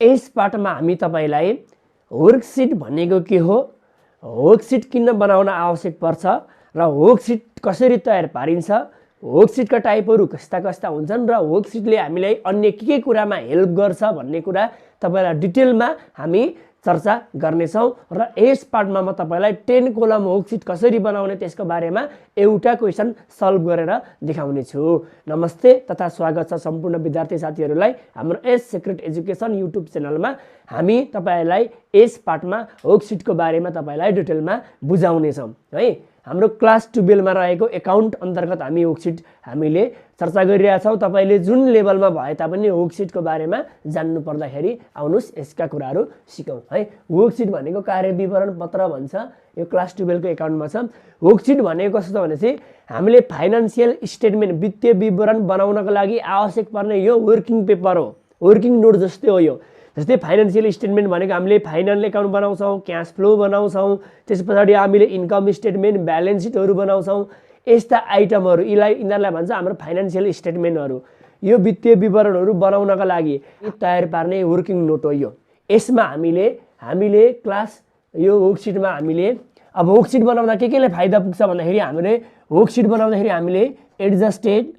यस पाठमा हामी तपाईलाई वर्कसिट भनेको के हो, वर्कसिट किन बनाउन आवश्यक पर्छ र वर्कसिट कसरी तयार पारिन्छ, वर्कसिटका टाइपहरू कस्ता कस्ता हुन्छन् र वर्कसिटले हामीलाई अन्य के कुरामा हेल्प गर्छ भन्ने कुरा तपाईलाई डिटेलमा हामी चर्चा गर्नेछौँ र यस पाठमा म तपाईलाई 10 कोलम वर्कसिट कसरी बनाउने त्यसको बारेमा एउटा क्वेशन सल्भ गरेर देखाउने छु। नमस्ते तथा स्वागत छ सम्पूर्ण विद्यार्थी साथीहरूलाई हाम्रो एस सिक्रेट एजुकेसन युट्युब च्यानलमा। हामी तपाईलाई यस पाठमा वर्कसिटको बारेमा तपाईलाई डिटेलमा बुझाउने छौँ है। हाम्रो क्लास 12 मा रहेको एकाउन्ट अन्तर्गत हामी वर्कसिट हामीले चर्चा गरिरहेछौँ। तपाईले जुन लेभलमा भए तापनि वर्कसिटको बारेमा जान्नु पर्दाखेरि आउनुस् यसका कुराहरू सिकौँ है। वर्कसिट भनेको कार्य विवरण पत्र भन्छ, यो क्लास 12 को एकाउन्टमा छ। वर्कसिट भनेको कस्तो छ भनेपछि हामीले फाइनान्शियल स्टेटमेन्ट वित्तीय विवरण बनाउनको लागि आवश्यक पर्ने यो वर्किङ पेपर हो, वर्किङ नोट जस्तै हो यो। जस्तै फाइनान्शियल स्टेटमेन्ट भनेको हामीले फाइनल एकाउन्ट बनाउँछौँ, क्यास फ्लो बनाउँछौँ, त्यसपछि हामीले इन्कम स्टेटमेन्ट ब्यालेन्स सिटहरू बनाउँछौँ। यस्ता आइटमहरू यिनीहरूलाई भन्छ हाम्रो फाइनान्शियल स्टेटमेन्टहरू। यो वित्तीय विवरणहरू बनाउनका लागि तयार पार्ने वर्किङ नोट हो यो। यसमा हामीले क्लास यो वर्कसिटमा हामीले अब वर्कसिट बनाउँदा केले फाइदा पुग्छ भन्दाखेरि हामीले वर्कसिट बनाउँदाखेरि हामीले एडजस्टेड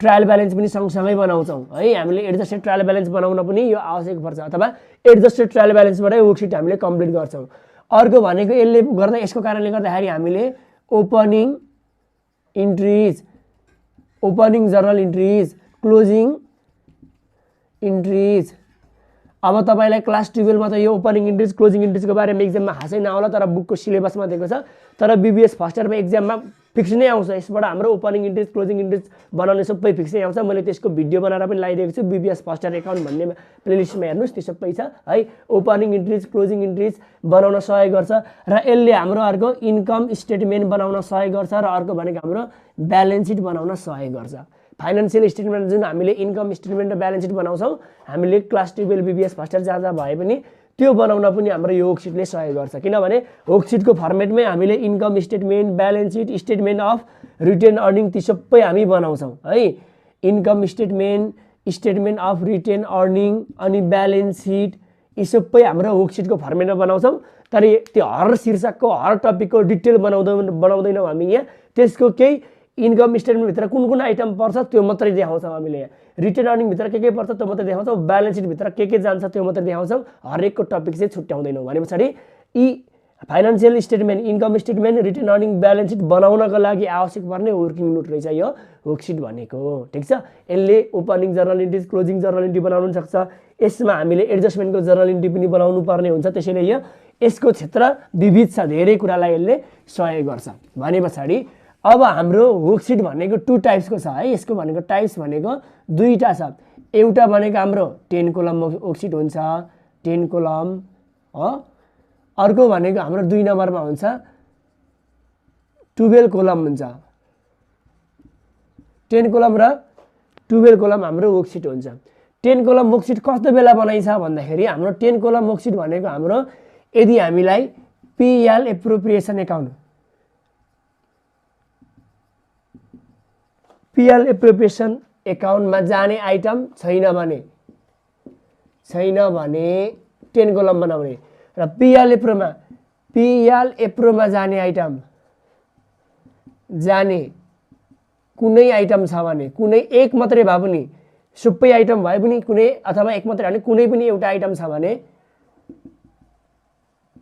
ट्रायल ब्यालेन्स पनि सँगसँगै बनाउँछौँ है। हामीले एडजस्टेड ट्रायल ब्यालेन्स बनाउन पनि यो आवश्यक पर्छ अथवा एडजस्टेड ट्रायल ब्यालेन्सबाटै वर्कसिट हामीले कम्प्लिट गर्छौँ। अर्को भनेको यसले गर्दा यसको कारणले गर्दाखेरि हामीले ओपनिङ इन्ट्रिज, ओपनिङ जर्नल इन्ट्रिज, क्लोजिङ इन्ट्रिज। अब तपाईलाई क्लास 12 मा त यो ओपनिङ इन्ट्रिज क्लोजिङ इन्ट्रिजको बारेमा एक्जाममा खासै नआउला, तर बुकको सिलेबसमा दिएको छ। तर बीबीएस फर्स्ट इयरमा एक्जाममा फिक्स नै आउँछ, यसबाट हाम्रो ओपनिङ इन्ट्रिज क्लोजिङ इन्ट्रिज बनाउने सबै फिक्सै आउँछ। मैले त्यसको भिडियो बनाएर पनि लगाइदिएको छु, बीबीएस फर्स्ट इयर एकाउन्ट भन्ने प्लेलिस्टमा हेर्नुस्, त्यो सबै छ है। ओपनिङ इन्ट्रिज क्लोजिङ इन्ट्रिज बनाउन सहयोग गर्छ र यसले हाम्रो अर्को इन्कम स्टेटमेन्ट बनाउन सहयोग गर्छ र अर्को भनेको हाम्रो ब्यालेन्स सिट बनाउन सहयोग गर्छ। फाइनान्शियल स्टेटमेन्ट जुन हामीले इन्कम स्टेटमेन्ट र ब्यालेन्स सिट बनाउँछौँ हामीले क्लास 12 बीबीएस फर्स्ट इयर जहाँ भए पनि त्यो बनाउन पनि हाम्रो यो वर्कसिटले सहयोग गर्छ। किनभने वर्कसिटको फर्मेटमै हामीले income statement, balance sheet, statement of retained earning ती सबै हामी बनाउँछौँ है। Income statement, statement of retained earning अनि ब्यालेन्स सिट यी सबै हाम्रो वर्कसिटको फर्मेटमा बनाउँछौँ। तर त्यो हर शीर्षकको हर टपिकको डिटेल बनाउँदैनौँ हामी यहाँ। त्यसको केही इन्कम स्टेटमेन्टभित्र कुन कुन आइटम पर्छ त्यो मात्रै देखाउँछौँ हामीले यहाँ। रिटेन अर्निङभित्र के पर्छ त्यो मात्रै देखाउँछौँ, ब्यालेन्स सिटभित्र के जान्छ त्यो मात्रै देखाउँछौँ। हरेकको टपिक चाहिँ छुट्याउँदैनौँ। भने पछाडि यी financial statement, income statement, retained earning, balance sheet बनाउनको लागि आवश्यक पर्ने वर्किङ नोट रहेछ यो वर्कसिट भनेको। ठिक छ। यसले opening journal entry, closing journal entry बनाउन सक्छ। यसमा हामीले एडजस्टमेन्टको जर्नल इन्ट्री पनि बनाउनु पर्ने हुन्छ। त्यसैले यसको क्षेत्र विविध छ, धेरै कुरालाई यसले सहयोग गर्छ। भने पछाडि अब हाम्रो वर्कसिट भनेको 2 टाइप्सको छ है। यसको भनेको टाइप्स भनेको दुईटा छ। एउटा भनेको हाम्रो 10 कोलम वर्कसिट हुन्छ, 10 कोलम हो। अर्को भनेको हाम्रो 2 नम्बरमा हुन्छ 12 कोलम हुन्छ। 10 कोलम र 12 कोलम हाम्रो वर्कसिट हुन्छ। 10 कोलम वर्कसिट कस्तो बेला बनाइन्छ भन्दाखेरि हाम्रो 10 कोलम वर्कसिट भनेको हाम्रो यदि हामीलाई PL appropriation account, PL appropriation एकाउन्टमा जाने आइटम छैन भने 10 कोलम बनाउने र पीएल एप्रोमा जाने आइटम कुनै आइटम छ भने, कुनै एक मात्रै भए पनि, सबै आइटम भए पनि कुनै अथवा एक मात्रै भने कुनै पनि एउटा आइटम छ भने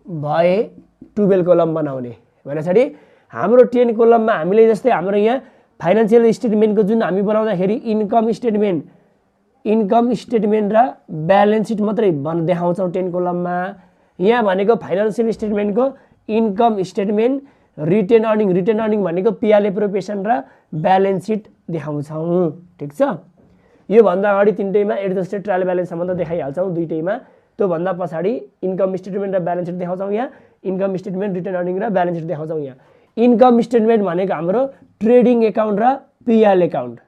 भए 12 कोलम बनाउने। भनेपछि हाम्रो 10 कोलममा हामीले जस्तै हाम्रो यहाँ फाइनान्शियल स्टेटमेन्टको जुन हामी बनाउँदाखेरि इन्कम स्टेटमेन्ट र ब्यालेन्स सिट मात्रै देखाउँछौँ 10 कोलममा। यहाँ भनेको फाइनान्शियल स्टेटमेन्टको इन्कम स्टेटमेन्ट, रिटेन अर्निङ भनेको पीएल एप्रोप्रिएसन र ब्यालेन्स सिट देखाउँछौँ। ठिक छ। यो भन्दा अगाडि तिनटैमा एडजस्टेड ट्रायल ब्यालेन्ससम्म त देखाइहाल्छौँ दुईटैमा। त्यो भन्दा पछाडि इन्कम स्टेटमेन्ट र ब्यालेन्स सिट देखाउँछौँ यहाँ। इन्कम स्टेटमेन्ट, रिटेन अर्निङ र ब्यालेन्स सिट देखाउँछौँ यहाँ। इन्कम स्टेटमेन्ट भनेको हाम्रो ट्रेडिङ एकाउन्ट र पीएल एकाउन्ट,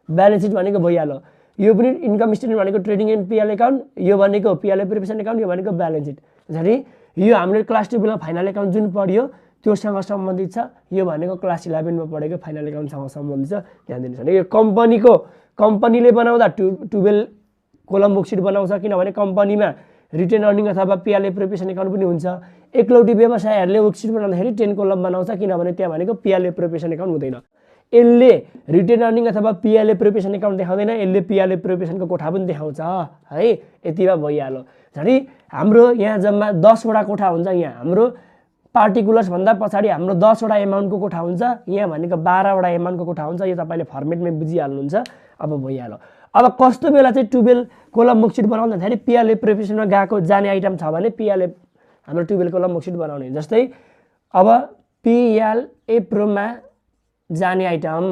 ब्यालेन्स सिट भनेको भइहाल्यो। यो पनि इन्कम स्टेटमेन्ट भनेको ट्रेडिङ एन्ड पीएल एकाउन्ट, यो भनेको पीएल एप्रोप्रिएसन एकाउन्ट, यो भनेको ब्यालेन्स सिट। त्यसरी यो हामीले क्लास 12 मा फाइनल एकाउन्ट जुन पढ्यो त्योसँग सम्बन्धित छ। यो भनेको क्लास 11 मा पढेको फाइनल एकाउन्टसँग सम्बन्धित छ, ध्यान दिनुहोस्। भने यो कम्पनीले बनाउँदा 12 कोलम वर्कसिट बनाउँछ, किनभने कम्पनीमा रिटेन अर्निङ अथवा पिआरएल प्रिपरेसन एकाउन्ट पनि हुन्छ। एकलौटी व्यवसायहरूले वर्कसिट बनाउँदाखेरि 10 कोलम बनाउँछ, किनभने त्यहाँ भनेको पिआरएल प्रिपरेसन एकाउन्ट हुँदैन। यसले रिटेन अर्निङ अथवा पिआरएल प्रिपरेसन एकाउन्ट देखाउँदैन, यसले पिआरएल प्रिपरेसनको कोठा पनि देखाउँछ है। यतिमा भइहाल्यो। झन् हाम्रो यहाँ जम्मा 10 वटा कोठा हुन्छ। यहाँ हाम्रो पार्टिकुलर्स भन्दा पछाडि हाम्रो 10 वटा एमाउन्टको कोठा हुन्छ, यहाँ भनेको 12 वटा एमाउन्टको कोठा हुन्छ। यो तपाईँले फर्मेटमै बुझिहाल्नुहुन्छ। अब भइहाल्यो। अब कस्तो बेला चाहिँ 12 कोलम वर्कसिट बनाउँदाखेरि पिआरएल प्रिपरेसनमा गएको जाने आइटम छ भने पिआरएल हाम्रो 12 कोलम वर्कसिट बनाउने। जस्तै अब पिआरएल प्रोमा जाने आइटम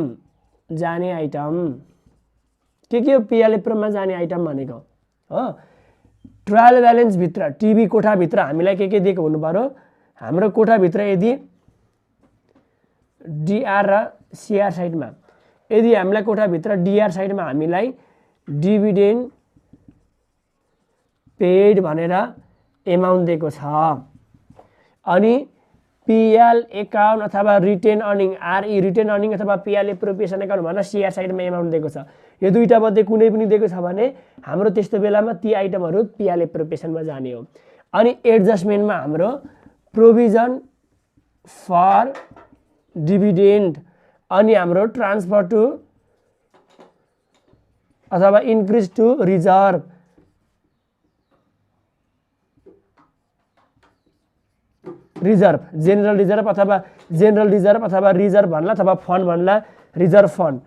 के हो? पिआरएल प्रोमा जाने आइटम भनेको हो ट्रायल ब्यालेन्स भित्र टिभी कोठा भित्र हामीलाई के दिएको हुनु पर्यो? हाम्रो कोठा भित्र यदि डिआर र सिआर साइडमा यदि हामीलाई कोठा भित्र डिआर साइडमा हामीलाई डिभिडेन्ड पेड भनेर एमाउन्ट दिएको छ, अनि पिएल एकाउन्ट अथवा रिटेन अर्निङ आरई रिटेन अर्निङ अथवा पिएल प्रिपरेसन एकाउन्ट भनेर सिआर साइडमा एमाउन्ट दिएको छ, यो दुईटा मध्ये कुनै पनि दिएको छ भने हाम्रो त्यस्तो बेलामा ती आइटमहरू पिएल प्रिपरेसनमा जाने हो। अनि एडजस्टमेन्टमा हाम्रो प्रोभिजन फर डिभिडेन्ड अनि हाम्रो ट्रान्सफर टु अथवा increase to reserve general reserve अथवा रिजर्भ भन्ला अथवा फन्ड भन्ला रिजर्भ फन्ड।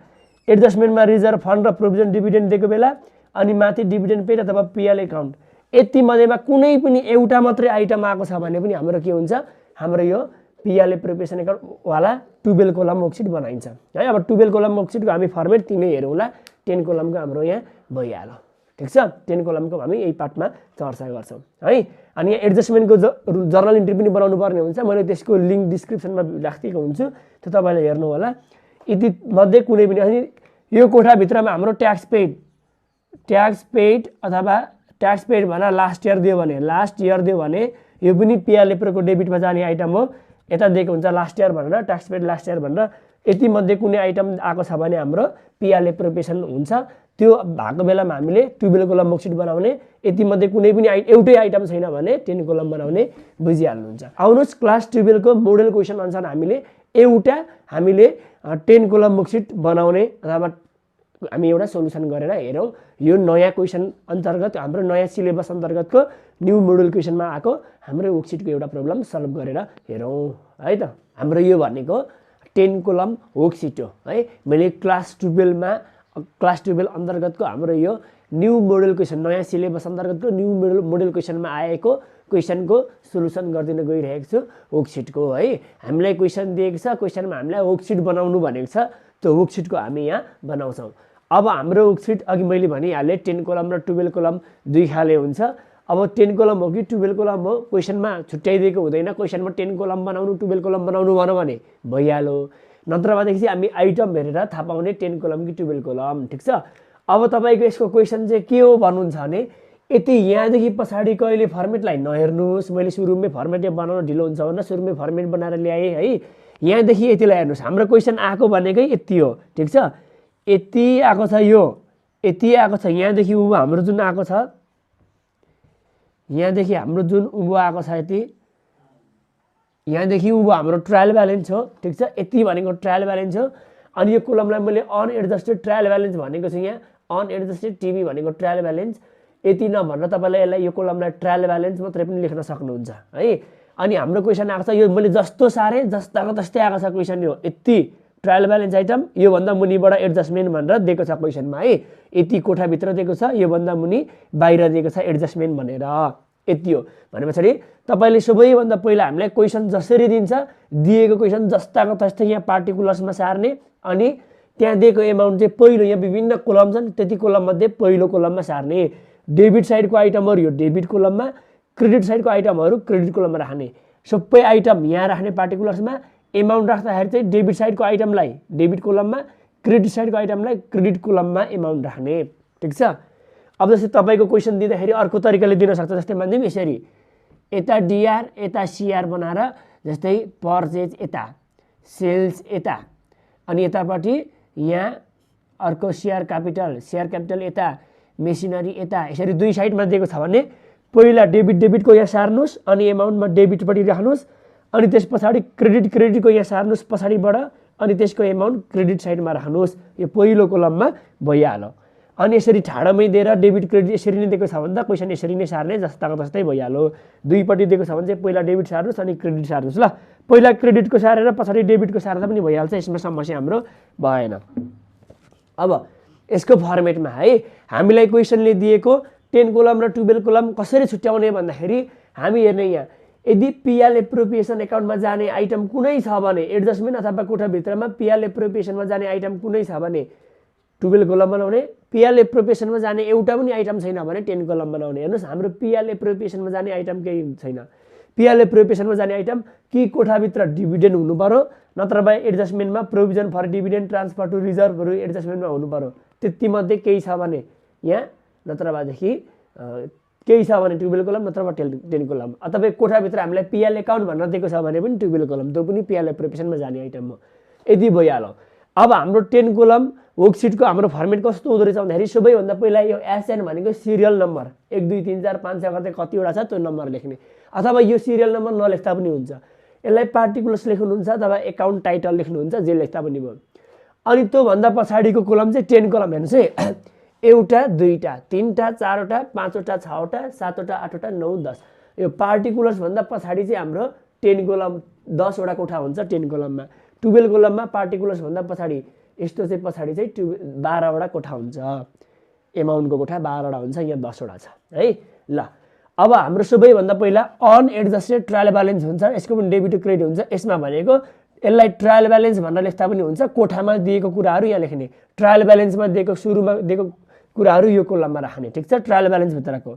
एडजस्टमेन्टमा रिजर्भ फन्ड र प्रोभिजन डिभिडेन्ड दिएको बेला अनि माथि डिभिडेन्ड पेड अथवा पिएल एकाउन्ट। यति मध्येमा कुनै पनि एउटा मात्रै आइटम आएको छ भने पनि हाम्रो के हुन्छ? हाम्रो यो पिएल प्रिपरेसन एकाउन्ट वाला 12 कोलम वर्कसिट बनाइन्छ है। अब 12 कोलम वर्कसिटको हामी फर्मेट तिनै हेरौँला। 10 कोलमको हाम्रो यहाँ भइहाल्यो। ठिक छ, 10 कोलमको हामी यही पार्टमा चर्चा गर्छौँ है। अनि यहाँ एडजस्टमेन्टको जर्नल इन्ट्री पनि बनाउनु पर्ने हुन्छ। मैले त्यसको लिङ्क डिस्क्रिप्सनमा राखिदिएको हुन्छु, त्यो तपाईँले हेर्नु होला। यति मध्ये कुनै पनि अनि यो कोठाभित्रमा हाम्रो ट्याक्स पेड अथवा ट्याक्स पेड भनेर लास्ट इयर दियो भने यो पनि पिएल प्रोको डेबिटमा जाने आइटम हो। यता दिएको हुन्छ लास्ट इयर भनेर ट्याक्स पेड लास्ट इयर भनेर। यति मध्ये कुनै आइटम आएको छ भने हाम्रो पिएल प्रिपरेसन हुन्छ। त्यो भएको बेलामा हामीले 12 कोलम वर्कसिट बनाउने। यति मध्ये कुनै पनि एउटै आइटम छैन भने 10 कोलम बनाउने, बुझिहाल्नुहुन्छ। आउनुहोस् क्लास 12 को मोडल क्वेसन अनुसार हामीले 10 कोलम वर्कसिट बनाउने अथवा हामी एउटा सोलुसन गरेर हेरौँ। यो नयाँ क्वेसन अन्तर्गत हाम्रो नयाँ सिलेबस अन्तर्गतको न्यू मोडल क्वेसनमा आएको हाम्रो वर्कसिटको एउटा प्रब्लम सल्भ गरेर हेरौँ है त। हाम्रो यो भनेको 10 कोलम वर्कसिट हो है। मैले क्लास 12 अन्तर्गतको हाम्रो यो न्यू मोडल क्वेसन नयाँ सिलेबस अन्तर्गतको न्यू मोडल क्वेसनमा आएको क्वेसनको सोलुसन गरिदिन गइरहेको छु वर्कसिटको है। हामीलाई क्वेसन दिएको छ, क्वेसनमा हामीलाई वर्कसिट बनाउनु भनेको छ, त्यो वर्कसिटको हामी यहाँ बनाउँछौँ। अब हाम्रो वर्कसिट अघि मैले भनिहालेँ 10 कोलम र 12 कोलम दुई खाले हुन्छ। अब 10 कोलम हो कि 12 कोलम हो क्वेसनमा छुट्याइदिएको हुँदैन। क्वेसनमा 10 कोलम बनाउनु 12 कोलम बनाउनु भनौँ भने भइहाल्यो। नत्रभएदेखि चाहिँ हामी आइटम हेरेर थाहा पाउने 10 कोलम कि 12 कोलम। ठिक छ। अब तपाईँको यसको क्वेसन चाहिँ के हो भन्नुहुन्छ भने यति यहाँदेखि पछाडि कहिले फर्मेटलाई नहेर्नुहोस्। मैले सुरुमै फर्मेट बनाउन ढिलो हुन्छ भनेर सुरुमै फर्मेट बनाएर ल्याएँ है। यहाँदेखि यतिलाई हेर्नुहोस्। हाम्रो क्वेसन आएको भनेकै यति हो। ठिक छ, यति आएको छ, यति आएको छ। यहाँदेखि उँभो हाम्रो जुन आएको छ, यहाँदेखि हाम्रो जुन उँभो आएको छ यति, यहाँदेखि उँभो हाम्रो ट्रायल ब्यालेन्स हो। ठिक छ, यति भनेको ट्रायल ब्यालेन्स हो। अनि यो कोलमलाई मैले अनएडजस्टेड ट्रायल ब्यालेन्स भनेको छु। यहाँ अनएडजस्टेड टिभी भनेको ट्रायल ब्यालेन्स। यति नभनेर तपाईँले यसलाई यो कोलमलाई ट्रायल ब्यालेन्स मात्रै पनि लेख्न सक्नुहुन्छ है। अनि हाम्रो क्वेसन आएको छ यो मैले जस्तो सारेँ जस्ताको तस्तै आएको छ क्वेसन। यो यति ट्रायल ब्यालेन्स आइटम, योभन्दा मुनिबाट एडजस्टमेन्ट भनेर दिएको छ क्वेसनमा है। यति कोठाभित्र दिएको छ, योभन्दा मुनि बाहिर दिएको छ एडजस्टमेन्ट भनेर। यति हो भने पछाडि तपाईँले सबैभन्दा पहिला हामीलाई क्वेसन जसरी दिन्छ दिएको क्वेसन जस्ताको तस्तै यहाँ पार्टिकुलर्समा सार्ने। अनि त्यहाँ दिएको एमाउन्ट चाहिँ पहिलो यहाँ विभिन्न कोलम छन्, त्यति कोलममध्ये पहिलो कोलममा सार्ने। डेबिट साइडको आइटमहरू यो डेबिट कोलममा, क्रेडिट साइडको आइटमहरू क्रेडिट कोलममा राख्ने। सबै आइटम यहाँ राख्ने पार्टिकुलर्समा। एमाउन्ट राख्दाखेरि चाहिँ डेबिट साइडको आइटमलाई डेबिट कोलममा, क्रेडिट साइडको आइटमलाई क्रेडिट कोलममा एमाउन्ट राख्ने। ठिक छ। अब जस्तै तपाईँको क्वेसन दिँदाखेरि अर्को तरिकाले दिन सक्छ। जस्तै मान्छौँ यसरी यता डिआर यता सिआर बनाएर, जस्तै पर्चेज यता, सेल्स यता, अनि यतापट्टि यहाँ अर्को सेयर क्यापिटल यता, मेसिनरी यता यसरी दुई साइडमा दिएको छ भने पहिला डेबिटको यहाँ सार्नुहोस् अनि एमाउन्टमा डेबिटपट्टि राख्नुहोस् अनि त्यस पछाडि क्रेडिटको यहाँ सार्नुहोस् पछाडिबाट अनि त्यसको एमाउन्ट क्रेडिट साइडमा राख्नुहोस्। यो पहिलो कोलममा भइहाल्यो। अनि यसरी ठाडोमै दिएर डेबिट क्रेडिट यसरी नै दिएको छ भने त क्वेसन यसरी नै सार्ने जस्ताको जस्तै भइहाल्यो। दुईपट्टि दिएको छ भने चाहिँ पहिला डेबिट सार्नुहोस् अनि क्रेडिट सार्नुहोस्। ल पहिला क्रेडिटको सारेर पछाडि डेबिटको सार्दा पनि भइहाल्छ, यसमा समस्या हाम्रो भएन। अब यसको फर्मेटमा है हामीलाई क्वेसनले दिएको 10 कोलम र 12 कोलम कसरी छुट्याउने भन्दाखेरि हामी हेर्ने यहाँ यदि पिएल एप्रोप्रिएसन एकाउन्टमा जाने आइटम कुनै छ भने एडजस्टमेन्ट अथवा कोठाभित्रमा पिएल एप्रोप्रिएसनमा जाने आइटम कुनै छ भने 12 कोलम बनाउने, पिएल एप्रोप्रिएसनमा जाने एउटा पनि आइटम छैन भने 10 कोलम बनाउने। हेर्नुहोस् हाम्रो पिएल एप्रोप्रिएसनमा जाने आइटम केही छैन। पिएल एप्रोप्रिएसनमा जाने आइटम कि कोठाभित्र डिभिडेन्ड हुनु पर्यो नत्र भए एडजस्टमेन्टमा provision for dividend transfer to रिजर्भहरू एडजस्टमेन्टमा हुनु पर्यो। त्यतिमध्ये केही छ भने यहाँ नत्र भएदेखि केही छ भने 12 कोलम नत्र 10 कोलम अथवा कोठाभित्र हामीलाई पिएल एकाउन्ट भनेर दिएको छ भने पनि 12 कोलम त्यो पनि पिएल एप्रोप्रिएसनमा जाने आइटम हो। यदि भइहाल्यो। अब हाम्रो 10 कोलम वर्कसिटको हाम्रो फर्मेट कस्तो हुँदो रहेछ भन्दाखेरि सबैभन्दा पहिला यो एसएन भनेको सिरियल नम्बर 1 2 3 4 5 6 गर्दै कतिवटा छ त्यो नम्बर लेख्ने अथवा यो सिरियल नम्बर नलेख्दा पनि हुन्छ। यसलाई पार्टिकुलर्स लेख्नुहुन्छ अथवा एकाउन्ट टाइटल लेख्नुहुन्छ जे लेख्दा पनि भयो। अनि त्योभन्दा पछाडिको कोलम चाहिँ 10 कोलम हेर्नुहोस् है एउटा दुईटा तीनटा चारवटा पाँचवटा छवटा सातवटा आठवटा 9 10 यो पार्टिकुलर्स भन्दा पछाडि चाहिँ हाम्रो 10 कोलम 10 वटा कोठा हुन्छ 10 कोलममा। 12 कोलममा पार्टिकुलर्स भन्दा पछाडि यस्तो चाहिँ पछाडि चाहिँ 12 वटा कोठा हुन्छ। एमाउन्टको कोठा 12 वटा हुन्छ, यहाँ 10 वटा छ है। ल अब हाम्रो सबैभन्दा पहिला अनएडजस्टेड ट्रायल ब्यालेन्स हुन्छ, यसको पनि डेबिट क्रेडिट हुन्छ। यसमा भनेको यसलाई ट्रायल ब्यालेन्स भनेर लेख्दा पनि हुन्छ, कोठामा दिएको कुराहरू यहाँ लेख्ने, ट्रायल ब्यालेन्समा दिएको सुरुमा दिएको कुराहरू यो कोलममा राख्ने, ठिक छ, ट्रायल ब्यालेन्स भित्रको।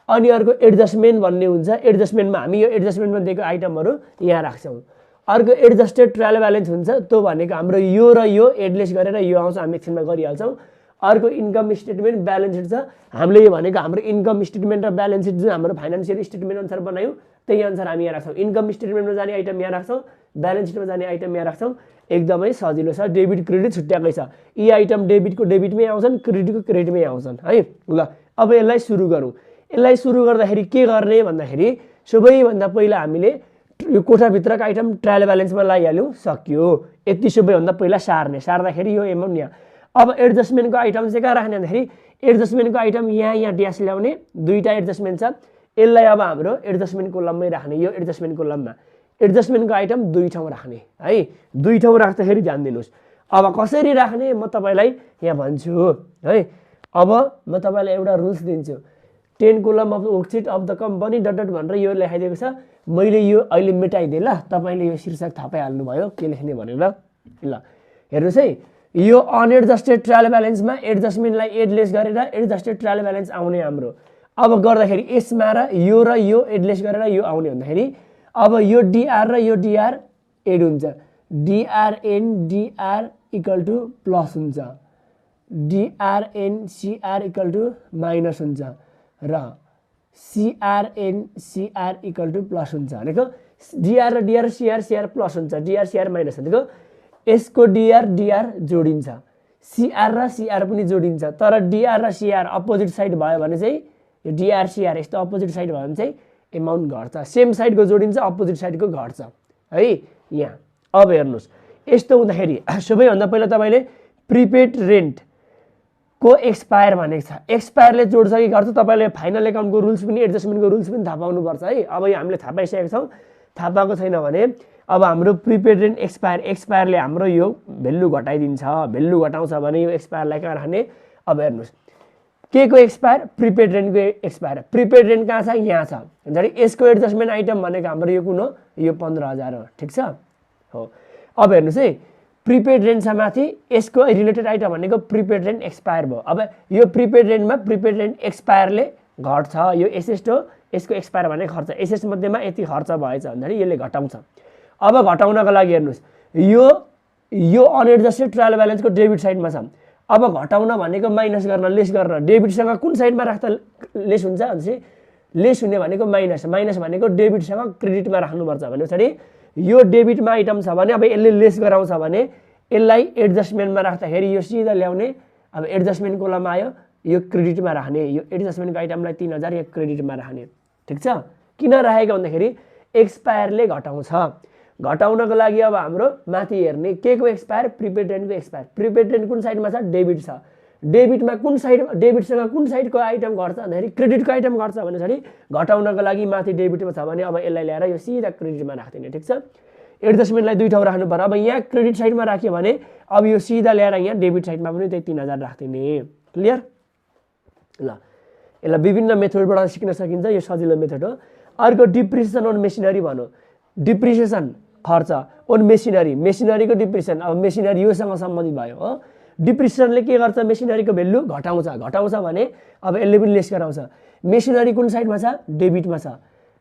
अनि अर्को एडजस्टमेन्ट भन्ने हुन्छ, एडजस्टमेन्टमा हामी यो एडजस्टमेन्टमा दिएको आइटमहरू यहाँ राख्छौँ। अर्को एडजस्टेड ट्रायल ब्यालेन्स हुन्छ, त्यो भनेको हाम्रो यो र यो एडलेस गरेर यो आउँछ, हामी एकछिनमा गरिहाल्छौँ। अर्को इन्कम स्टेटमेन्ट ब्यालेन्स सिट छ, हामीले यो भनेको हाम्रो इन्कम स्टेटमेन्ट र ब्यालेन्स सिट जुन हाम्रो फाइनान्सियल स्टेटमेन्ट अनुसार बनायौँ त्यही अनुसार हामी यहाँ राख्छौँ। इन्कम स्टेटमेन्टमा जाने आइटम यहाँ राख्छौँ, ब्यालेन्स सिटमा जाने आइटम यहाँ राख्छौँ। एकदमै सजिलो छ, डेबिट क्रेडिट छुट्याएकै छ। यी आइटम डेबिटको डेबिटमै आउँछन्, क्रेडिटको क्रेडिटमै आउँछन् है। ल अब यसलाई सुरु गरौँ। यसलाई सुरु गर्दाखेरि के गर्ने भन्दाखेरि सबैभन्दा पहिला हामीले यो कोठाभित्रको आइटम ट्रायल ब्यालेन्समा लगाइहाल्यौँ, सक्यो। यति सबैभन्दा पहिला सार्दाखेरि यो एमाउन्ट यहाँ। अब एडजस्टमेन्टको आइटम चाहिँ कहाँ राख्ने भन्दाखेरि एडजस्टमेन्टको आइटम यहाँ ड्यास ल्याउने, दुईवटा एडजस्टमेन्ट छ, यसलाई अब हाम्रो एडजस्टमेन्ट कोलममै राख्ने। यो एडजस्टमेन्ट कोलममा एडजस्टमेन्टको आइटम दुई ठाउँ राख्ने है। दुई ठाउँ राख्दाखेरि ध्यान दिनुहोस्। अब कसरी राख्ने म तपाईँलाई यहाँ भन्छु है। अब म तपाईँलाई एउटा रुल्स दिन्छु, 10 column of worksheet of the company dot dot भनेर यो लेखाइदिएको छ। मैले यो अहिले मेटाइदिएँ, ल तपाईँले यो शीर्षक थापाइहाल्नुभयो के लेख्ने भनेर। ल हेर्नुहोस् है, यो अनएडजस्टेड ट्रायल ब्यालेन्समा एडजस्टमेन्टलाई एडलेस गरेर एडजस्टेड ट्रायल ब्यालेन्स आउने हाम्रो। अब गर्दाखेरि यसमा र यो एडलेस गरेर यो आउने भन्दाखेरि अब यो डिआर र यो डिआर एड हुन्छ, DR and DR equal to plus हुन्छ, DR and CR equal to minus हुन्छ र CR and CR equal to plus हुन्छ भनेको डिआर र डिआर सिआर सिआर प्लस हुन्छ, डिआर सिआर माइनस भनेको यसको डिआर डिआर जोडिन्छ, सिआर र सिआर पनि जोडिन्छ। तर डिआर र सिआर अपोजिट साइड भयो भने चाहिँ यो डिआर सिआर यस्तो अपोजिट साइड भयो भने चाहिँ एमाउन्ट घट्छ, सेम साइडको जोडिन्छ अपोजिट साइडको घट्छ है। यहाँ अब हेर्नुहोस्, यस्तो हुँदाखेरि सबैभन्दा पहिला तपाईँले प्रिपेड रेन्टको एक्सपायर भनेको छ, एक्सपायरले जोड्छ कि घट्छ तपाईँले फाइनल एकाउन्टको रुल्स पनि एडजस्टमेन्टको रुल्स पनि थाहा पाउनुपर्छ है। अब यो हामीले थाहा पाइसकेका छौँ, थाहा पाएको छैन भने अब हाम्रो प्रिपेड रेन्ट एक्सपायरले हाम्रो यो भेल्यु घटाइदिन्छ, भेल्यु घटाउँछ भने यो एक्सपायरलाई कहाँ राख्ने। अब हेर्नुहोस् के को एक्सपायर, प्रिपेड रेन्टको एक्सपायर। प्रिपेड रेन्ट कहाँ छ, यहाँ छ भन्दाखेरि यसको एडजस्टमेन्ट आइटम भनेको हाम्रो यो कुन हो, यो 15,000 हो, ठिक छ हो। अब हेर्नुहोस् है, प्रिपेड रेन्ट छ माथि, यसको रिलेटेड आइटम भनेको प्रिपेड रेन्ट एक्सपायर भयो। अब यो प्रिपेड रेन्टमा प्रिपेड रेन्ट एक्सपायरले घट्छ, यो एसेस्ट हो, यसको एक्सपायर भनेको खर्च, एसेस्ट मध्येमा यति खर्च भएछ भन्दाखेरि यसले घटाउँछ। अब घटाउनको लागि हेर्नुहोस् यो अनएडजस्टेड ट्रायल ब्यालेन्सको डेबिट साइडमा छ। अब घटाउन भनेको माइनस गर्न, लेस गर्न, डेबिटसँग कुन साइडमा राख्दा लेस हुन्छ भनेपछि लेस हुने भनेको माइनस, माइनस भनेको डेबिटसँग क्रेडिटमा राख्नुपर्छ भने पछाडि यो डेबिटमा आइटम छ भने अब यसले लेस गराउँछ भने यसलाई एडजस्टमेन्टमा राख्दाखेरि यो सिधा ल्याउने। अब एडजस्टमेन्ट कोलम आयो, यो क्रेडिटमा राख्ने, यो एडजस्टमेन्टको आइटमलाई 3000 यहाँ क्रेडिटमा राख्ने। ठिक छ। किन राखेको भन्दाखेरि एक्सपायरले घटाउँछ। घटाउनको लागि अब हाम्रो माथि हेर्ने के को एक्सपायर, प्रिपेड रेन्टको एक्सपायर। प्रिपेड रेन्ट कुन साइडमा छ, डेबिट छ। डेबिटमा कुन साइड, डेबिटसँग कुन साइडको आइटम घट्छ भन्दाखेरि क्रेडिटको आइटम घट्छ भनेपछि घटाउनको लागि माथि डेबिटमा छ भने अब यसलाई ल्याएर यो सिधा क्रेडिटमा राख्दिने। ठिक छ। एडजस्टमेन्टलाई दुई ठाउँ राख्नु पर्यो। अब यहाँ क्रेडिट साइडमा राख्यो भने अब यो सिधा ल्याएर यहाँ डेबिट साइडमा पनि त्यही 3000 राख्दिने। क्लियर? ल, यसलाई विभिन्न मेथडबाट सिक्न सकिन्छ, यो सजिलो मेथड हो। अर्को डिप्रिसिएसन अन मेसिनरी भनौँ। डिप्रिसिएसन खर्च अन मेसिनरी, मेसिनरीको डिप्रिसिएसन। अब मेसिनरी योसँग सम्बन्धित भयो हो। डिप्रिसिएसनले के गर्छ, मेसिनरीको भेल्यु घटाउँछ। घटाउँछ भने अब यसले पनि लेस गराउँछ। मेसिनरी कुन साइडमा छ, डेबिटमा छ।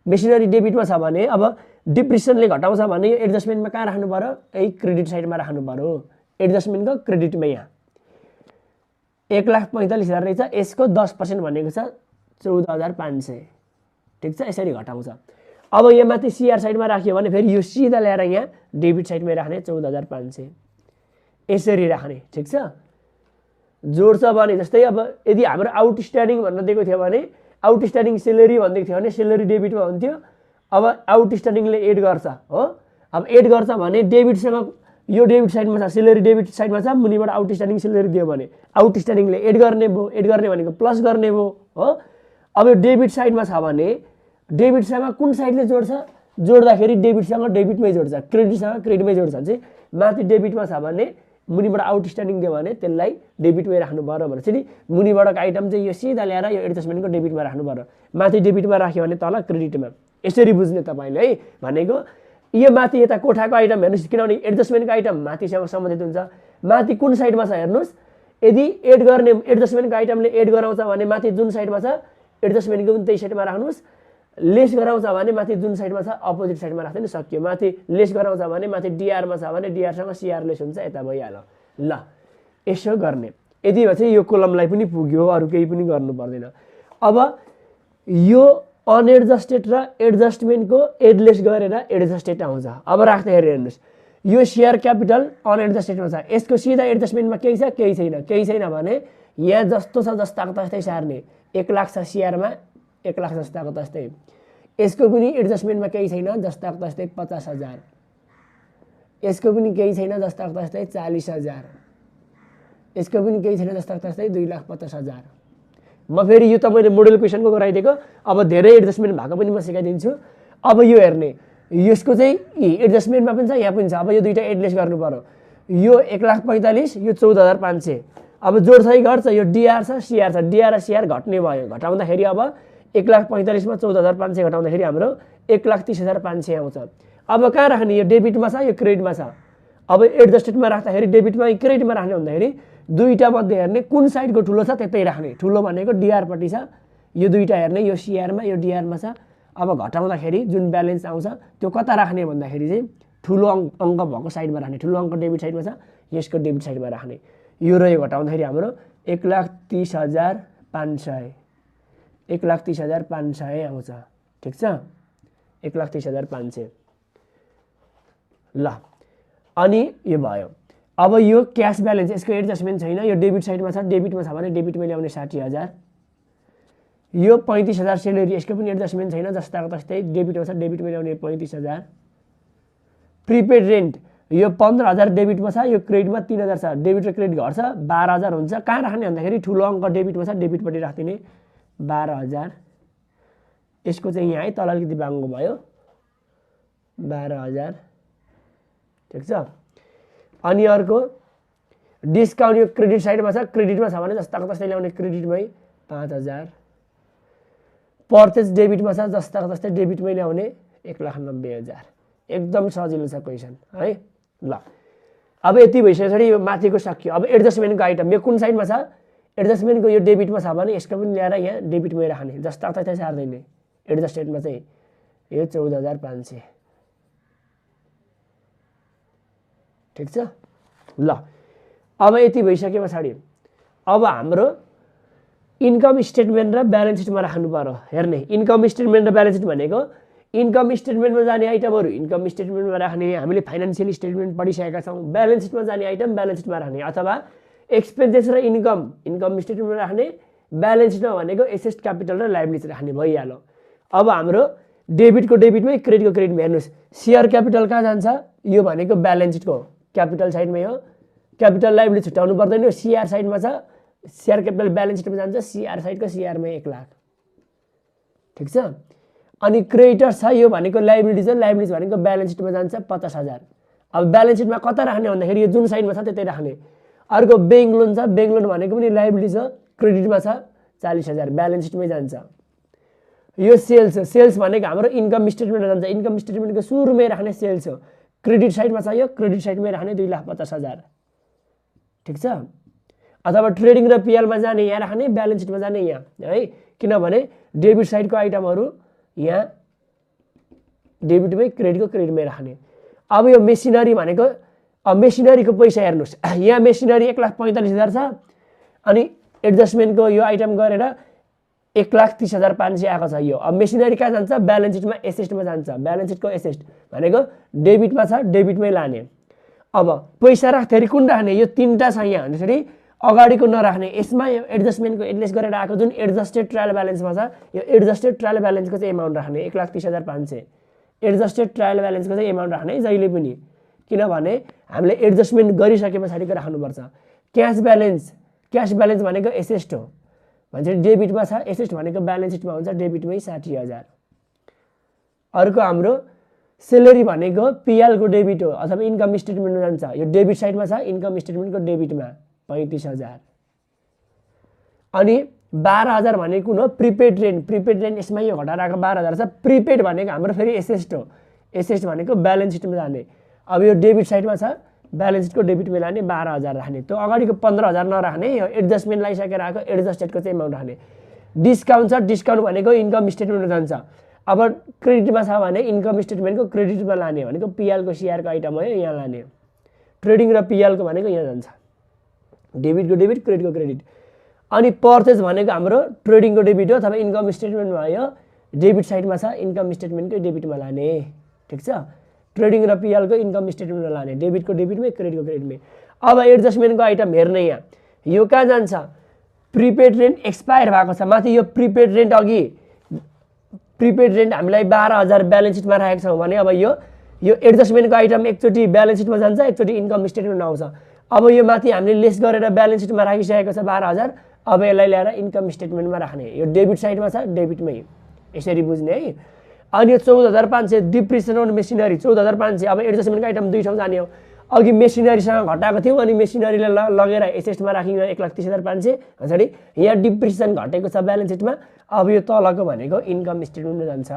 मेसिनरी डेबिटमा छ भने अब डिप्रिसिएसनले घटाउँछ भने यो एडजस्टमेन्टमा कहाँ राख्नु पर्यो, यही क्रेडिट साइडमा राख्नु पर्यो। एडजस्टमेन्टको क्रेडिटमा यहाँ 1,45,000 रहेछ, यसको 10% भनेको छ 14,500। ठिक छ। यसरी घटाउँछ। अब यहाँ माथि सिआर साइडमा राख्यो भने फेरि यो सिधा ल्याएर यहाँ डेबिट साइडमै राख्ने 14,500 यसरी राख्ने। ठिक छ। जोड्छ भने जस्तै अब यदि हाम्रो आउटस्ट्यान्डिङ भन्न दिएको थियो भने आउटस्ट्यान्डिङ सेलेरी भनिदिएको थियो भने सेलेरी डेबिटमा हुन्थ्यो। अब आउटस्ट्यान्डिङले एड गर्छ हो। अब एड गर्छ भने डेबिटसँग यो डेबिट साइडमा छ, सेलेरी डेबिट साइडमा छ, मुनिबाट आउटस्ट्यान्डिङ सेलेरी दियो भने आउटस्ट्यान्डिङले एड गर्ने भयो। एड गर्ने भनेको प्लस गर्ने भयो हो। अब यो डेबिट साइडमा छ भने डेबिटसँग कुन साइडले जोड्छ, जोड्दाखेरि डेबिटसँग डेबिटमै जोड्छ, क्रेडिटसँग क्रेडिटमै जोड्छ चाहिँ माथि डेबिटमा छ भने मुनिबाट आउटस्ट्यान्डिङ दियो भने त्यसलाई डेबिटमै राख्नु पर्यो भनेपछि मुनिबाटको आइटम चाहिँ यो सिधा ल्याएर यो एडजस्टमेन्टको डेबिटमा राख्नु पर्यो। माथि डेबिटमा राख्यो भने तल क्रेडिटमा। यसरी बुझ्ने तपाईँले है। भनेको यो माथि यता कोठाको आइटम हेर्नुहोस्, किनभने एडजस्टमेन्टको आइटम माथिसँग सम्बन्धित हुन्छ। माथि कुन साइडमा छ हेर्नुहोस्, यदि एड गर्ने एडजस्टमेन्टको आइटमले एड गराउँछ भने माथि जुन साइडमा छ एडजस्टमेन्टको पनि त्यही साइडमा राख्नुहोस्। लेस गराउँछ भने माथि जुन साइडमा छ अपोजिट साइडमा राख्दै नि सक्यो। माथि लेस गराउँछ भने माथि डिआरमा छ भने डिआरसँग सिआर लेस हुन्छ, यता भइहाल्यो। ल, यसो गर्ने। यदि भए चाहिँ यो कोलमलाई पनि पुग्यो, अरू केही पनि गर्नु पर्दैन। अब यो अनएडजस्टेड र एडजस्टमेन्टको एडलेस गरेर एडजस्टेड आउँछ। अब राख्दाखेरि हेर्नुहोस्, यो सेयर क्यापिटल अनएडजस्टेडमा छ, यसको सिधा एडजस्टमेन्टमा केही छ, केही छैन। केही छैन भने यहाँ जस्तो छ जस्ताको तस्तै सार्ने। 1 लाख छ सिआरमा, 1 लाख जस्ताको तस्तै। यसको पनि एडजस्टमेन्टमा केही छैन, जस्ताको तस्तै 50,000। यसको पनि केही छैन, जस्ताको तस्तै 40,000। यसको पनि केही छैन, जस्ताको तस्तै 2,50,000। म फेरि यो तपाईँले मोडल क्वेसनको गराइदिएको। अब धेरै एडजस्टमेन्ट भएको पनि म सिकाइदिन्छु। अब यो हेर्ने, यसको चाहिँ एडजस्टमेन्टमा पनि छ, यहाँ पनि छ। अब यो दुईटा एडलेस गर्नु पर्यो। यो 1,45,000, यो 14,500। अब जोड्छ कि घट्छ, यो डिआर छ सिआर छ, डिआर र सिआर घट्ने भयो। घटाउँदाखेरि अब 1,45,000 मा 14,500 घटाउँदाखेरि हाम्रो 1,30,500 आउँछ। अब कहाँ राख्ने, यो डेबिटमा छ, यो क्रेडिटमा छ। अब एडजस्टेडमा राख्दाखेरि डेबिटमा क्रेडिटमा राख्ने भन्दाखेरि दुईटा मध्ये हेर्ने कुन साइडको ठुलो छ त्यतै राख्ने। ठुलो भनेको डिआरपट्टि छ, यो दुईटा हेर्ने, यो सिआरमा यो डिआरमा छ। अब घटाउँदाखेरि जुन ब्यालेन्स आउँछ त्यो कता राख्ने भन्दाखेरि चाहिँ ठुलो अङ्क भएको साइडमा राख्ने। ठुलो अङ्क डेबिट साइडमा छ, यसको डेबिट साइडमा राख्ने। यो र यो घटाउँदाखेरि हाम्रो 1,30,500 1,30,500 आउँछ। ठिक छ। 1,30,500। ल, अनि यो भयो। अब यो क्यास ब्यालेन्स, यसको एडजस्टमेन्ट छैन, यो डेबिट साइडमा छ, डेबिटमा छ भने डेबिटमा ल्याउने 60,000। यो 35,000 सेलेरी, यसको पनि एडजस्टमेन्ट छैन, जस्ताको तस्तै डेबिटमा छ, डेबिटमा ल्याउने 35,000। प्रिपेड रेन्ट, यो 15,000 डेबिटमा छ, यो क्रेडिटमा 3,000 छ। डेबिट र क्रेडिट घट्छ, 12,000 हुन्छ। कहाँ राख्ने भन्दाखेरि ठुलो अङ्क डेबिटमा छ, डेबिटपट्टि राख्दिने 12,000। यसको चाहिँ यहाँ है तल अलिकति बाङ्गो भयो, 12,000। ठिक छ। अनि अर्को डिस्काउन्ट, यो क्रेडिट साइडमा छ, क्रेडिटमा छ भने जस्ताको तस्तै ल्याउने क्रेडिटमै 5,000। पर्चेज डेबिटमा छ, जस्ताको तस्तै डेबिटमै ल्याउने 1,90,000। एकदम सजिलो छ क्वेसन है। ल, अब यति भइसकेपछि यो माथिको सक्यो। अब एडजस्टमेन्टको आइटम यो कुन साइडमा छ, एडजस्टमेन्टको यो डेबिटमा छ भने यसको पनि ल्याएर यहाँ डेबिटमै राख्ने, जस्ताको तस्तै सार्दैन। एडजस्टेडमा चाहिँ यो 14,500। ठिक छ। ल, अब यति भइसके पछाडि अब हाम्रो इन्कम स्टेटमेन्ट र ब्यालेन्स सिटमा राख्नु पर्यो। हेर्ने, इन्कम स्टेटमेन्ट र ब्यालेन्स सिट भनेको इन्कम स्टेटमेन्टमा जाने आइटमहरू इन्कम स्टेटमेन्टमा राख्ने। हामीले फाइनान्सियल स्टेटमेन्ट पढिसकेका छौँ। ब्यालेन्स सिटमा जाने आइटम ब्यालेन्स सिटमा राख्ने, अथवा एक्सपेन्सेस र इन्कम इन्कम स्टेटमेन्टमा राख्ने, ब्यालेन्स सिटमा भनेको एसेट क्यापिटल र लायबिलिटी राख्ने भइहाल्यो। अब हाम्रो डेबिटको डेबिटमै क्रेडिटको क्रेडिटमा हेर्नुहोस् सेयर क्यापिटल कहाँ जान्छ, यो भनेको ब्यालेन्स सिटको क्यापिटल साइडमै हो। क्यापिटल लायबिलिटी छुट्याउनु पर्दैन, सिआर साइडमा छ, सेयर क्यापिटल ब्यालेन्स सिटमा जान्छ, सिआर साइडको सिआरमै 1 लाख। ठिक छ। अनि क्रेडिटर्स छ, यो भनेको लायबिलिटी छ, लायबिलिटी भनेको ब्यालेन्स सिटमा जान्छ 50,000। अब ब्यालेन्स सिटमा कता राख्ने भन्दाखेरि यो जुन साइडमा छ त्यतै राख्ने। अर्को ब्याङ्क लोन छ, ब्याङ्क लोन भनेको पनि लायबिलिटी छ, क्रेडिटमा छ 40,000, ब्यालेन्स सिटमै जान्छ। यो सेल्स हो, सेल्स भनेको हाम्रो इन्कम स्टेटमेन्टमा जान्छ, इन्कम स्टेटमेन्टको सुरुमै राख्ने सेल्स हो। क्रेडिट साइडमा छ, यो क्रेडिट साइडमै राख्ने 2,50,000। ठिक छ। अथवा ट्रेडिङ र पिएलमा जाने यहाँ राख्ने, ब्यालेन्स सिटमा जाने यहाँ है, किनभने डेबिट साइडको आइटमहरू यहाँ डेबिटमै क्रेडिटको क्रेडिटमै राख्ने। अब यो मेसिनरी भनेको मेसिनरीको पैसा हेर्नुहोस्, यहाँ मेसिनरी 1,45,000 छ, अनि एडजस्टमेन्टको यो आइटम गरेर 1,30,500 आएको छ। यो अब मेसिनरी कहाँ जान्छ, ब्यालेन्स सिटमा एसेस्टमा जान्छ, ब्यालेन्स सिटको एसेस्ट भनेको डेबिटमा छ, डेबिटमै लाने। अब पैसा राख्दाखेरि कुन राख्ने, यो 3टा छ यहाँ भनेपछि अगाडिको नराख्ने, यसमा यो एडजस्टमेन्टको एडजस्ट गरेर आएको जुन एडजस्टेड ट्रायल ब्यालेन्समा छ, यो एडजस्टेड ट्रायल ब्यालेन्सको चाहिँ एमाउन्ट राख्ने 1,30,500। एडजस्टेड ट्रायल ब्यालेन्सको चाहिँ एमाउन्ट राख्ने जहिले पनि, किनभने हामीले एडजस्टमेन्ट गरिसके पछाडिको राख्नुपर्छ। क्यास ब्यालेन्स भनेको एसेस्ट हो, भन्छ डेबिटमा छ, एसेस्ट भनेको ब्यालेन्स सिटमा हुन्छ, डेबिटमै 60,000। अर्को हाम्रो सेलेरी भनेको पिएलको डेबिट हो अथवा इन्कम स्टेटमेन्टमा जान्छ, यो डेबिट साइडमा छ, इन्कम स्टेटमेन्टको डेबिटमा 35,000। अनि 12,000 भनेको कुन हो, प्रिपेड रेन्ट, यसमा यो घटाएर आएको 12,000 छ। प्रिपेड भनेको हाम्रो फेरि एसेस्ट हो, एसेस्ट भनेको ब्यालेन्स सिटमा जाने। अब यो डेबिट साइडमा छ, ब्यालेन्स सिटको डेबिटमा लाने 12,000 राख्ने, त्यो अगाडिको 15,000 नराख्ने, यो एडजस्टमेन्ट लगाइसकेर आएको एडजस्टेडको चाहिँ एमाउन्ट राख्ने। डिस्काउन्ट छ, डिस्काउन्ट भनेको इन्कम स्टेटमेन्टमा जान्छ। अब क्रेडिटमा छ भने इन्कम स्टेटमेन्टको क्रेडिटमा लाने भनेको पिएलको सिआरको आइटम हो, यहाँ लाने। ट्रेडिङ र पिएलको भनेको यहाँ जान्छ, डेबिटको डेबिट, क्रेडिटको क्रेडिट। अनि पर्चेज भनेको हाम्रो ट्रेडिङको डेबिट हो अथवा इन्कम स्टेटमेन्टमा भयो, डेबिट साइडमा छ, इन्कम स्टेटमेन्टकै डेबिटमा लाने। ठिक छ। ट्रेडिङ र पिएलको इन्कम स्टेटमेन्टमा लाने, डेबिटको डेबिटमै, क्रेडिटको क्रेडिटमै। अब एडजस्टमेन्टको आइटम हेर्ने, यहाँ यो कहाँ जान्छ, प्रिपेड रेन्ट एक्सपायर भएको छ, माथि यो प्रिपेड रेन्ट अघि प्रिपेड रेन्ट हामीलाई 12,000 ब्यालेन्स सिटमा राखेको छौँ भने अब यो एडजस्टमेन्टको आइटम एकचोटि ब्यालेन्स सिटमा जान्छ, एकचोटि इन्कम स्टेटमेन्टमा आउँछ। अब यो माथि हामीले लेस गरेर ब्यालेन्स सिटमा राखिसकेको छ 12,000, अब यसलाई ल्याएर इन्कम स्टेटमेन्टमा राख्ने, यो डेबिट साइडमा छ, डेबिटमै, यसरी बुझ्ने है। अनि यो 14,500 डिप्रिसिएसन अन मेसिनरी 14,500, अब एडजस्टमेन्टको आइटम 2 ठाउँ जाने हो। अघि मेसिनरीसँग घटाएको थियौँ, अनि मेसिनरीलाई लगेर एसेस्टमा राखियो 1,30,500, पछाडि यहाँ डिप्रिसिएसन घटेको छ ब्यालेन्स सिटमा, अब यो तलको भनेको इन्कम स्टेटमेन्टमा जान्छ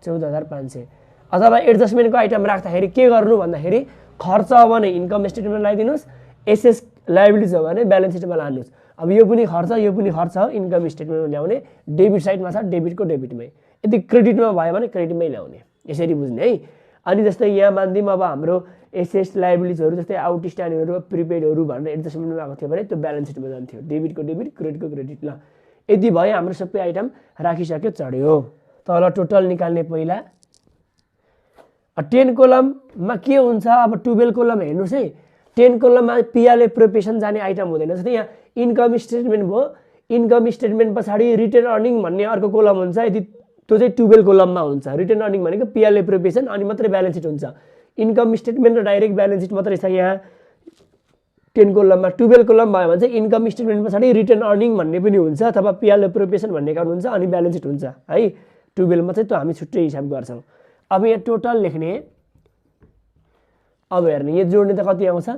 14,500। अथवा एडजस्टमेन्टको आइटम राख्दाखेरि के गर्नु भन्दाखेरि खर्च हो भने इन्कम स्टेटमेन्ट लगाइदिनुहोस्, एसेस लायबिलिटिज हो भने ब्यालेन्स सिटमा लानुहोस्। अब यो पनि खर्च हो, इन्कम स्टेटमेन्टमा ल्याउने, डेबिट साइडमा छ, डेबिटको डेबिटमै। यदि क्रेडिटमा भयो भने क्रेडिटमै ल्याउने, यसरी बुझ्ने है। अनि जस्तै यहाँ मान्दिम अब हाम्रो एसेस लायबिलिटिजहरू जस्तै आउटस्ट्यान्डिङहरू, प्रिपेडहरू भनेर एडजस्टमेन्टमा आएको थियो भने त्यो ब्यालेन्स सिटमा जान्थ्यो, डेबिटको डेबिट, क्रेडिटको क्रेडिट। ल यदि भयो हाम्रो सबै आइटम राखिसक्यो, चढ्यो। तल टोटल निकाल्ने पहिला 10 कोलममा के हुन्छ, अब 12 कोलम हेर्नुहोस् है। 10 कोलममा पिएल एप्रोप्रिएसन जाने आइटम हुँदैन, जस्तै यहाँ इन्कम स्टेटमेन्ट भयो, इन्कम स्टेटमेन्ट पछाडि रिटेन अर्निङ भन्ने अर्को कोलम हुन्छ, यदि त्यो चाहिँ 12 कोलममा हुन्छ। रिटेन अर्निङ भनेको पिएल एप्रोप्रिएसन अनि मात्रै ब्यालेन्स सिट हुन्छ। इन्कम स्टेटमेन्ट र डाइरेक्ट ब्यालेन्स सिट मात्रै छ यहाँ 10 कोलममा। 12 कोलम भयो भने चाहिँ इन्कम स्टेटमेन्ट पछाडि रिटेन अर्निङ भन्ने पनि हुन्छ अथवा पिएल एप्रोप्रिएसन भन्ने काम हुन्छ, अनि ब्यालेन्स सिट हुन्छ है। 12 मा चाहिँ त्यो हामी छुट्टै हिसाब गर्छौँ। अब यहाँ टोटल लेख्ने, अब हेर्ने यो जोड्ने त कति आउँछ,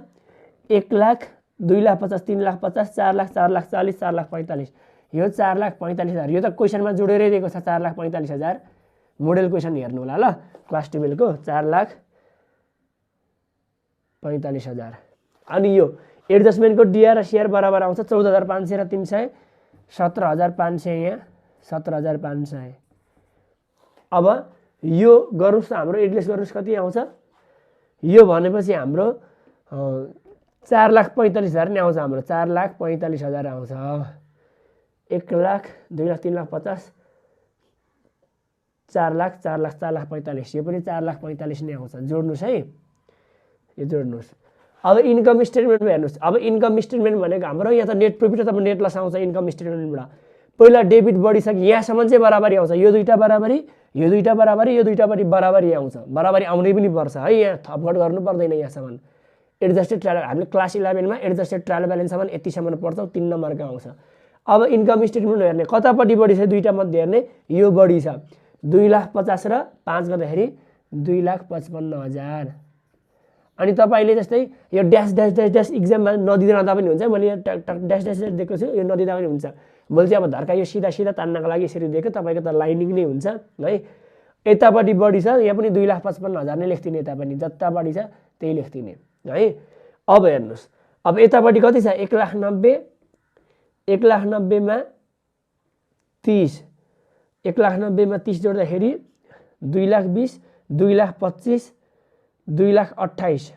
1 लाख, 2 लाख 50, 3 लाख 50, 4 लाख, 4 लाख 40, 4 लाख 45, यो 4 लाख 45,000। यो त क्वेसनमा जोडेरै दिएको छ 4 लाख 45,000, मोडल क्वेसन हेर्नु होला ल, क्लास 12 को 4 लाख 45,000। अनि यो एडजस्टमेन्टको डिआर र सिआर बराबर आउँछ 14,500 र 300, 17,500 यहाँ 17,500। अब यो गर्नुहोस् त हाम्रो एडजस्ट गर्नुहोस् कति आउँछ, यो भनेपछि हाम्रो 4,45,000 नै आउँछ हाम्रो, 4,45,000 आउँछ। 1 लाख, 2 लाख, 3 लाख 50, 4 लाख, 4 लाख, 4 लाख 45, यो पनि 4,45,000 नै आउँछ। जोड्नुहोस् है, यो जोड्नुहोस्। अब इन्कम स्टेटमेन्टमा हेर्नुहोस्, अब इन्कम स्टेटमेन्ट भनेको हाम्रो यहाँ त नेट प्रफिट त नेट लस आउँछ इन्कम स्टेटमेन्टबाट। पहिला डेबिट बढिसक्यो, यहाँसम्म चाहिँ बराबरी आउँछ, यो दुईटा बराबरी, यो दुईटा बराबरी, यो दुईटा पनि बराबरी आउँछ, बराबरी आउनै पनि पर्छ है, यहाँ थपघट गर्नु पर्दैन यहाँसम्म। एडजस्टेड ट्रायल हामीले क्लास 11 मा एडजस्टेड ट्रायल ब्यालेन्ससम्म यतिसम्म पढ्छ, 3 नम्बरको आउँछ। अब इन्कम स्टेटमेन्ट हेर्ने कतापट्टि बढी छ, दुईटा मध्ये हेर्ने यो बढी छ, 2,50,000 र 5 गर्दाखेरि 2,55,000। अनि तपाईले जस्तै यो ड्यास ड्यास ड्यास ड्यास इक्जाममा नदिँदा पनि हुन्छ, मैले ड्यास ड्यास दिएको छु, यो नदिँदा पनि हुन्छ। मैले चाहिँ अब धर्का यो सिधा सिधा तान्नको लागि यसरी दिएको, तपाईको त लाइनिङ नै हुन्छ है। यतापट्टि बढी छ, यहाँ पनि 2,55,000 नै लेख्दिने, यता पनि जता बढी छ त्यही लेख्दिने है। अब हेर्नुहोस्, अब यतापट्टि कति छ, 1,90,000, 1,90,000 मा 30, 1,90,000 मा 30 जोड्दाखेरि 2,20,000, 2,25,000, 2,28,000,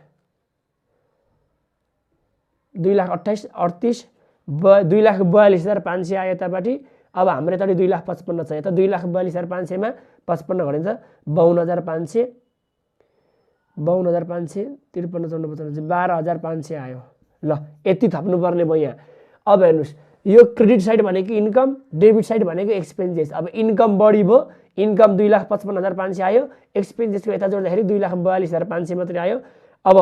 2,28,000, 38, 2,42,500 आयो यतापट्टि। अब हाम्रो यतापट्टि 2,55,000 छ, यता 2,42,500 मा 55 घटिन्छ 52,500, 52,500, 53, 54, 12,500 आयो। ल यति थप्नुपर्ने भयो यहाँ। अब हेर्नुहोस्, यो क्रेडिट साइड भनेको इन्कम, डेबिट साइड भनेको एक्सपेन्सेस। अब इन्कम बढी भयो, इन्कम 2,55,500 आयो, एक्सपेन्सेसको यता जोड्दाखेरि 2,42,500 मात्रै आयो। अब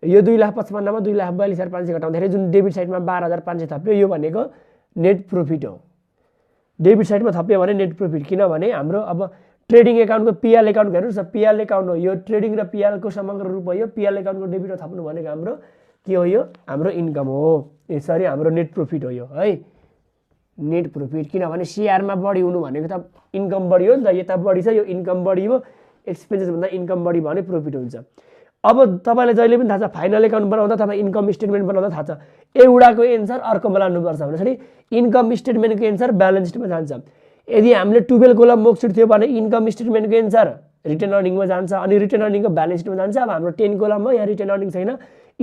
यो 2,55,000 मा 2,42,500 घटाउँदाखेरि जुन डेबिट साइडमा 12,500 थप्यो, यो भनेको नेट प्रफिट हो। डेबिट साइडमा थप्यो भने नेट प्रफिट, किनभने हाम्रो अब ट्रेडिङ एकाउन्टको पिएल एकाउन्ट हेर्नुहोस् न, पिएल एकाउन्ट हो यो, ट्रेडिङ र पिएलको समग्र रूप हो यो। पिएल एकाउन्टको डेबिटमा थप्नु भनेको हाम्रो के हो, यो हाम्रो इन्कम हो, यसरी हाम्रो नेट प्रफिट हो यो है, नेट प्रफिट। किनभने सिआरमा बढी हुनु भनेको त इन्कम बढी हो नि त, यता बढी छ, यो इन्कम बढी हो, एक्सपेन्सेस भन्दा इन्कम बढी भयो भने प्रफिट हुन्छ। अब तपाईँलाई जहिले पनि थाहा छ, फाइनल एकाउन्ट बनाउँदा तपाईँ इन्कम स्टेटमेन्ट बनाउँदा थाहा छ, एउटाको एन्सर अर्कोमा लानुपर्छ भनेपछि इन्कम स्टेटमेन्टको एन्सर ब्यालेन्स सिटमा जान्छ। यदि हामीले 12 कोलम मोक्सिट थियो भने इन्कम स्टेटमेन्टको एन्सर रिटर्न अर्निङमा जान्छ, अनि रिटर्न अर्निङको ब्यालेन्स सिटमा जान्छ। अब हाम्रो 10 कोलममा यहाँ रिटर्न अर्निङ छैन,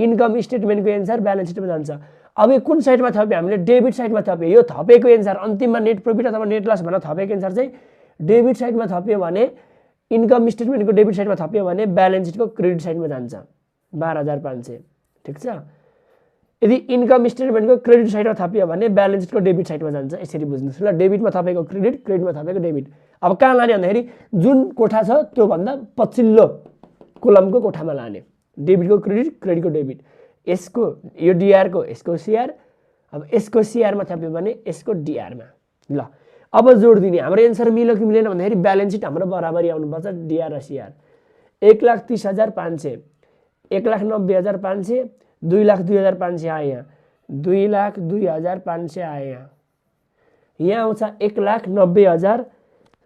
इन्कम स्टेटमेन्टको एन्सर ब्यालेन्स सिटमा जान्छ। अब यो कुन साइडमा थप्यो, हामीले डेबिट साइडमा थप्यो, यो थपेको एन्सर अन्तिममा नेट प्रफिट अथवा नेट लस भनेर थपेको एन्सर चाहिँ डेबिट साइडमा थप्यो भने, इन्कम स्टेटमेन्टको डेबिट साइडमा थप्यो भने ब्यालेन्स सिटको क्रेडिट साइडमा जान्छ 12,500, ठिक छ। यदि इन्कम स्टेटमेन्टको क्रेडिट साइडमा थप्यो भने ब्यालेन्स सिटको डेबिट साइडमा जान्छ, यसरी बुझ्नुहोस् ल। डेबिटमा थपेको क्रेडिट, क्रेडिटमा थपेको डेबिट। अब कहाँ लाने भन्दाखेरि जुन कोठा छ त्योभन्दा पछिल्लो कोलमको कोठामा लाने, डेबिटको क्रेडिट, क्रेडिटको डेबिट। यसको यो डिआरको, यसको सिआर, अब यसको सिआरमा थप्यो भने यसको डिआरमा। ल अब जोड दिने, हाम्रो एन्सर मिल्यो कि मिलेन भन्दाखेरि ब्यालेन्स सिट हाम्रो बराबरी आउनुपर्छ, डिआर र सिआर। 1,30,500, 1,90,500, 2,02,500 आयो यहाँ, 2,02,500 आयो यहाँ, यहाँ आउँछ 1,90,000,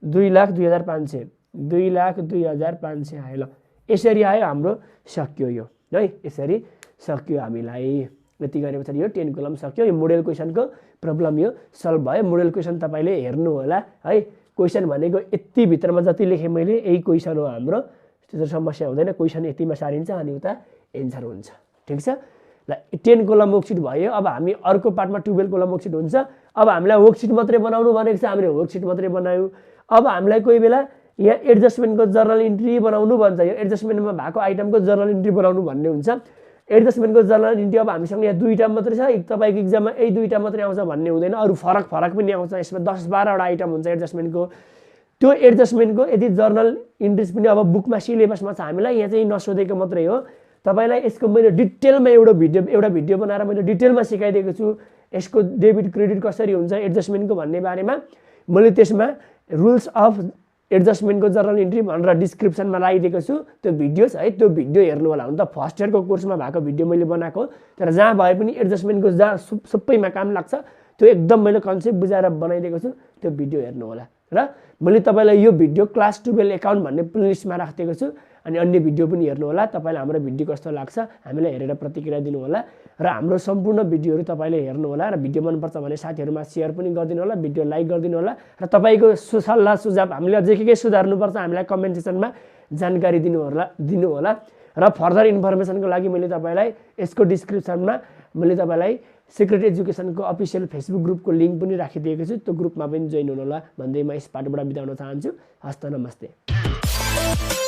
2,02,500, 2,02,500 आयो। ल यसरी आयो, हाम्रो सक्यो यो है, यसरी सक्यो हामीलाई। यति गरे पछाडि यो 10 कोलम सक्यो। यो मोडेल क्वेसनको प्रब्लम यो सल्भ भयो। मोडेल क्वेसन तपाईँले हेर्नु होला है। क्वेसन भनेको यति भित्रमा जति लेखेँ मैले यही क्वेसन हो हाम्रो, त्यस्तो समस्या हुँदैन। क्वेसन यतिमा सारिन्छ अनि उता एन्सर हुन्छ, ठिक छ। ल 10 कोलम वर्कसिट भयो। अब हामी अर्को पार्टमा 12 कोलम वर्कसिट हुन्छ। अब हामीलाई वर्कसिट मात्रै बनाउनु भनेको छ, हामीले वर्कसिट मात्रै बनायौँ। अब हामीलाई कोही बेला यहाँ एडजस्टमेन्टको जर्नल इन्ट्री बनाउनु भन्छ, यो एडजस्टमेन्टमा भएको आइटमको जर्नल इन्ट्री बनाउनु भन्ने हुन्छ। एडजस्टमेन्टको जर्नल इन्ट्री अब हामीसँग यहाँ 2टा मात्रै छ, तपाईँको इक्जाममा यही 2टा मात्रै आउँछ भन्ने हुँदैन, अरू फरक पनि आउँछ। यसमा 10-12 वटा आइटम हुन्छ एडजस्टमेन्टको। त्यो एडजस्टमेन्टको यदि जर्नल इन्ट्रिज पनि अब बुकमा सिलेबसमा छ, हामीलाई यहाँ चाहिँ नसोधेको मात्रै हो। तपाईँलाई यसको मैले डिटेलमा एउटा भिडियो बनाएर मैले डिटेलमा सिकाइदिएको छु। यसको डेबिट क्रेडिट कसरी हुन्छ एडजस्टमेन्टको भन्ने बारेमा मैले त्यसमा रुल्स अफ एडजस्टमेन्टको जर्नल इन्ट्री भनेर डिस्क्रिप्सनमा लगाइदिएको छु। त्यो भिडियोज है, त्यो भिडियो हेर्नु होला। हुन त फर्स्ट इयरको कोर्समा भएको भिडियो मैले बनाएको, तर जहाँ भए पनि एडजस्टमेन्टको जहाँ सबैमा काम लाग्छ त्यो एकदम मैले कन्सेप्ट बुझाएर बनाइदिएको छु, त्यो भिडियो हेर्नु होला। र मैले तपाईँलाई यो भिडियो क्लास 12 एकाउन्ट भन्ने प्लेलिस्टमा राखिदिएको छु, अनि अन्य भिडियो पनि हेर्नु होला। तपाईँलाई हाम्रो भिडियो कस्तो लाग्छ हामीलाई हेरेर प्रतिक्रिया दिनु होला, र हाम्रो सम्पूर्ण भिडियोहरू तपाईँले हेर्नु होला। र भिडियो मनपर्छ भने साथीहरूमा सेयर पनि गरिदिनु होला, भिडियो लाइक गरिदिनु होला, र तपाईँको सल्लाह सुझाव हामीले अझै के सुधार्नुपर्छ हामीलाई कमेन्ट सेक्सनमा जानकारी दिनु होला। र फर्दर इन्फर्मेसनको लागि मैले तपाईँलाई यसको डिस्क्रिप्सनमा मैले तपाईँलाई सिक्रेट एजुकेसनको अफिसियल फेसबुक ग्रुपको लिङ्क पनि राखिदिएको छु, त्यो ग्रुपमा पनि जोइन हुनु होला भन्दै म यस पार्टबाट बिताउन चाहन्छु। हस्त नमस्ते।